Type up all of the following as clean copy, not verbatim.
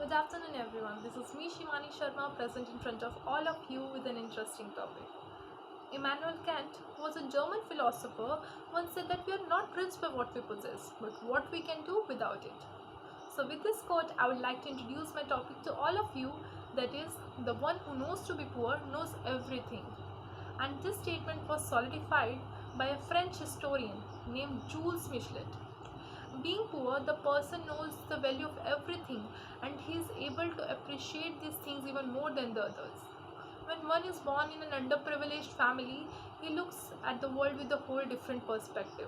Good afternoon, everyone. This is me, Shimani Sharma, present in front of all of you with an interesting topic. Immanuel Kant, who was a German philosopher, once said that we are not rich by what we possess, but what we can do without it. So, with this quote, I would like to introduce my topic to all of you, that is, the one who knows to be poor knows everything. And this statement was solidified by a French historian named Jules Michelet. Being poor, the person knows the value of everything and he is able to appreciate these things even more than the others. When one is born in an underprivileged family, he looks at the world with a whole different perspective.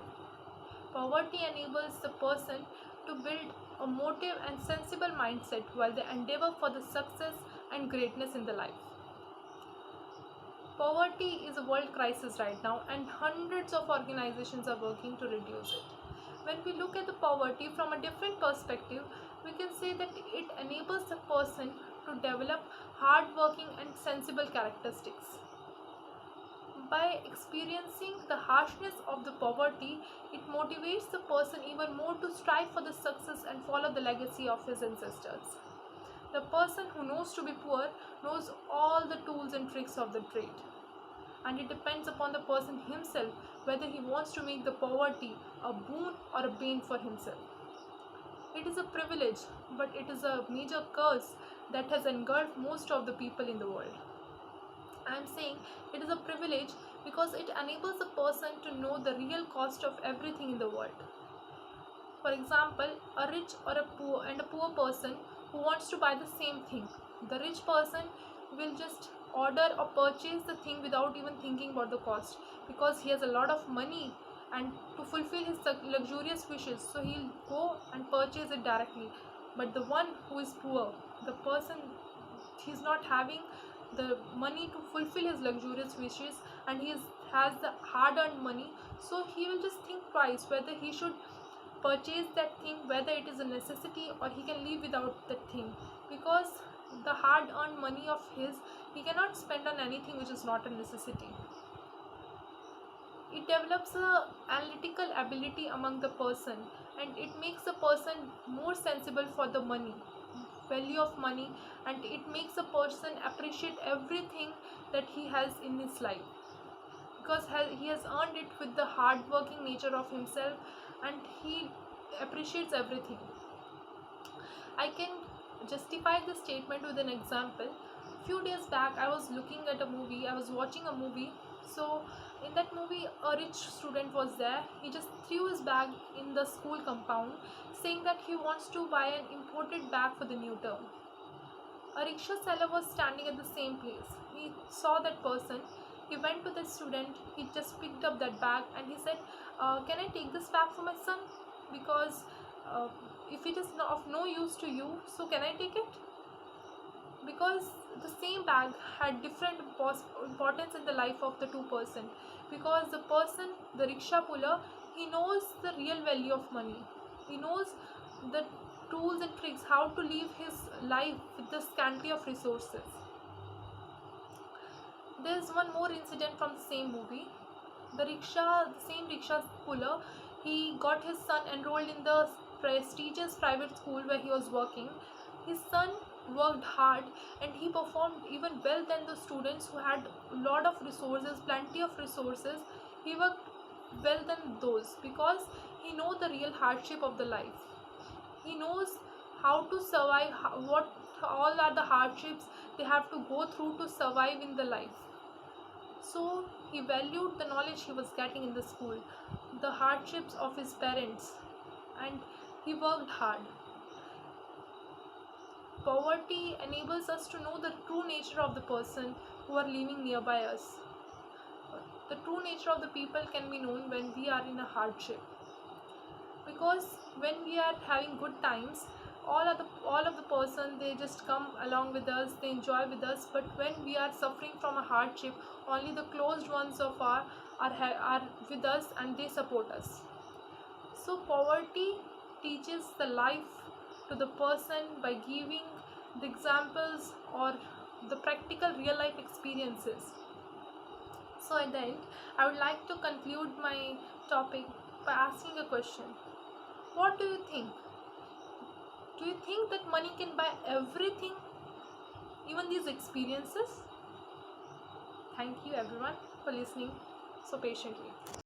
Poverty enables the person to build a motive and sensible mindset while they endeavor for the success and greatness in the life. Poverty is a world crisis right now, and hundreds of organizations are working to reduce it. When we look at the poverty from a different perspective, we can say that it enables the person to develop hardworking and sensible characteristics. By experiencing the harshness of the poverty, it motivates the person even more to strive for the success and follow the legacy of his ancestors. The person who knows to be poor knows all the tools and tricks of the trade, and it depends upon the person himself whether he wants to make the poverty a boon or a bane for himself. It is a privilege, but it is a major curse that has engulfed most of the people in the world. I am saying it is a privilege because it enables a person to know the real cost of everything in the world. For example, a rich or a poor person who wants to buy the same thing. The rich person will just order or purchase the thing without even thinking about the cost because he has a lot of money and to fulfill his luxurious wishes, so he'll go and purchase it directly. But the one who is poor, the person, he's not having the money to fulfill his luxurious wishes, and has the hard earned money, so he will just think twice whether he should purchase that thing, whether it is a necessity or he can live without that thing, because the hard earned money of his he cannot spend on anything which is not a necessity. It develops a analytical ability among the person, and it makes the person more sensible for the money, value of money, and it makes a person appreciate everything that he has in his life because he has earned it with the hard working nature of himself, and he appreciates everything. I can justify this statement with an example. Few days back, I was looking at a movie. I was watching a movie. So, in that movie, a rich student was there. He just threw his bag in the school compound, saying that he wants to buy an imported bag for the new term. A rickshaw seller was standing at the same place. He saw that person. He went to the student. He just picked up that bag and he said, "Can I take this bag for my son? Because uh, if it is of no use to you, so can I take it?" Because the same bag had different importance in the life of the two person. Because the person, the rickshaw puller, he knows the real value of money. He knows the tools and tricks how to live his life with the scanty of resources. There's one more incident from the same movie. The same rickshaw puller, he got his son enrolled in the prestigious private school where he was working. His son worked hard and he performed even well than the students who had a lot of resources, plenty of resources. He worked well than those because he knows the real hardship of the life. He knows how to survive, what all are the hardships they have to go through to survive in the life. So he valued the knowledge he was getting in the school, the hardships of his parents, and he worked hard. Poverty enables us to know the true nature of the person who are living nearby us. The true nature of the people can be known when we are in a hardship. Because when we are having good times, all of the person, they just come along with us, they enjoy with us. But when we are suffering from a hardship, only the closed ones of are with us and they support us. So poverty teaches the life to the person by giving the examples or the practical real life experiences. So at the end, I would like to conclude my topic by asking a question. What do you think? Do you think that money can buy everything, even these experiences? Thank you everyone for listening so patiently.